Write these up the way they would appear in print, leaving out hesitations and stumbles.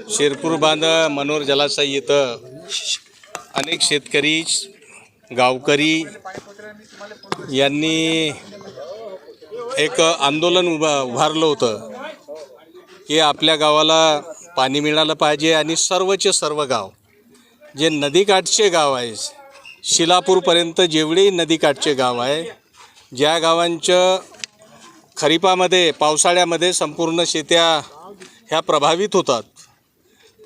शिरपूर बांध मनोर जलाशय इथं अनेक शेतकरी गावकरी यांनी एक आंदोलन उभारलं होतं की आपल्या गावाला पाणी मिळालं पाहिजे आणि सर्वचे सर्व गाव जे नदीकाठचे गाव आहे शिलापूरपर्यंत जेवढे नदीकाठचे गाव आहे ज्या गावांचं खरीपामध्ये पावसाळ्यामध्ये संपूर्ण शेत्या ह्या प्रभावित होतात,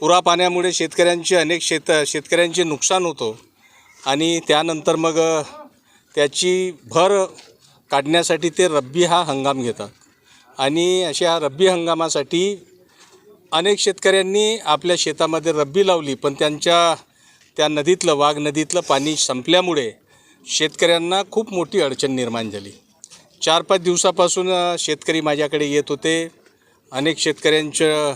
पुरा पाण्यामुळे शेतकऱ्यांचे अनेक शेतकऱ्यांचे नुकसान होतो आणि त्यानंतर मग त्याची भर काढण्यासाठी ते रब्बी हा हंगाम घेतात आणि अशा रब्बी हंगामासाठी अनेक शेतकऱ्यांनी आपल्या शेतामध्ये रब्बी लावली, पण त्या नदीतलं वाघ नदीतलं पाणी संपल्यामुळे शेतकऱ्यांना खूप मोठी अडचण निर्माण झाली। 4-5 दिवसापासून शेतकरी माझ्याकडे येत होते, अनेक शेतकऱ्यांचं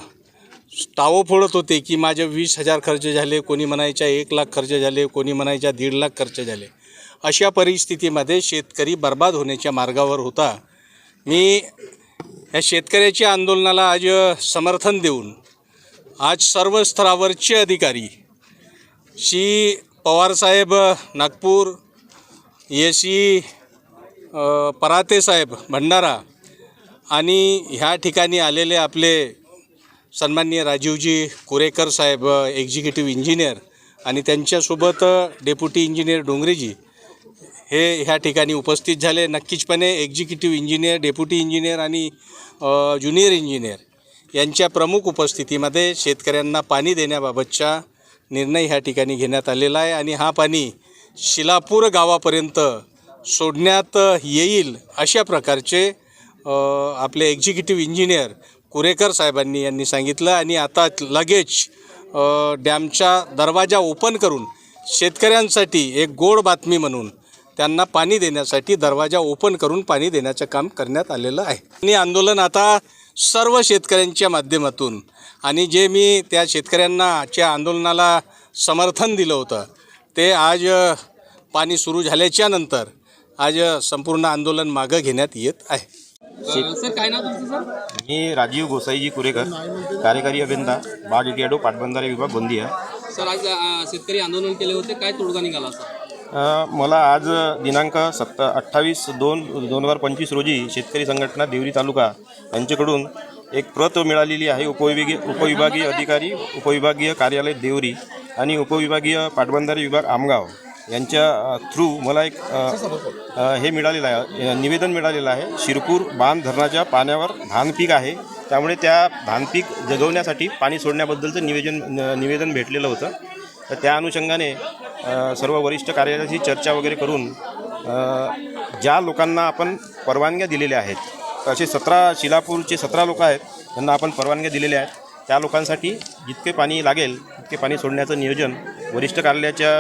टावं फोडत होते की माझे 20,000 खर्च झाले, कोणी म्हणायच्या 1 लाख खर्च झाले, कोणी म्हणायच्या 1.5 लाख खर्च झाले। अशा परिस्थितीमध्ये शेतकरी बर्बाद होण्याच्या मार्गावर होता। मी या शेतकऱ्याच्या आंदोलनाला आज समर्थन देऊन आज सर्व स्तरावरचे अधिकारी श्री पवारसाहेब नागपूर, एसी पराते साहेब भंडारा आणि ह्या ठिकाणी आलेले आपले सन्माननीय राजीवजी कुरेकर साहेब एक्झिक्युटिव्ह इंजिनियर आणि त्यांच्यासोबत डेप्युटी इंजिनियर डोंगरेजी हे ह्या ठिकाणी उपस्थित झाले। नक्कीचपणे एक्झिक्युटिव्ह इंजिनियर, डेप्युटी इंजिनियर आणि ज्युनियर इंजिनियर यांच्या प्रमुख उपस्थितीमध्ये शेतकऱ्यांना पाणी देण्याबाबतचा निर्णय ह्या ठिकाणी घेण्यात आलेला आहे आणि हा पाणी शिलापूर गावापर्यंत सोडण्यात येईल अशा प्रकारचे आपले एक्झिक्युटिव्ह इंजिनियर कुरेकर साहेबांनी यांनी सांगितलं आणि आता लगेच डॅमचा दरवाजा ओपन करून शेतकऱ्यांसाठी एक गोड बातमी म्हणून त्यांना पाणी देण्यासाठी दरवाजा ओपन करून पाणी देण्याचं काम करण्यात आलेलं आहे। आणि आंदोलन आता सर्व शेतकऱ्यांच्या माध्यमातून आणि जे मी त्या शेतकऱ्यांच्या आंदोलनाला समर्थन दिलं होतं ते आज पाणी सुरू झाल्याच्या नंतर आज संपूर्ण आंदोलन मागं घेण्यात येत आहे। सर काय नाव तुमचं सर? मी राजीव गोसाईजी कुरेकर, कार्यकारी अभियंता बाग इटियाडो पाटबंधारे विभाग गोंदिया। सर आज शेतकरी आंदोलन केले होते, काय तोडगा निघाला सर? मला आज दिनांक 28/2/2025 रोजी शेतकरी संघटना देवरी तालुका यांच्याकडून एक प्रत मिळालेली आहे। उपविभागीय अधिकारी, उपविभागीय कार्यालय देवरी आणि उपविभागीय पाटबंधारे विभाग आमगाव यांच्या थ्रू मला एक हे मिळालेलं आहे, निवेदन मिळालेलं आहे। शिरपूर बांध धरणाच्या पाण्यावर धानपीक आहे, त्यामुळे त्या धानपीक जगवण्यासाठी पाणी सोडण्याबद्दलचं निवेदन भेटलेलं होतं। तर त्या अनुषंगाने सर्व वरिष्ठ कार्यालयाशी चर्चा वगैरे करून ज्या लोकांना आपण परवानग्या दिलेल्या आहेत, असे 17 शिलापूरचे 17 लोक आहेत त्यांना आपण परवानग्या दिलेल्या आहेत। त्या लोकांसाठी जितके पाणी लागेल तितके पाणी सोडण्याचं नियोजन वरिष्ठ कार्यालयाच्या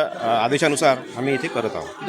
आदेशानुसार आम्ही इथे करत आहोत।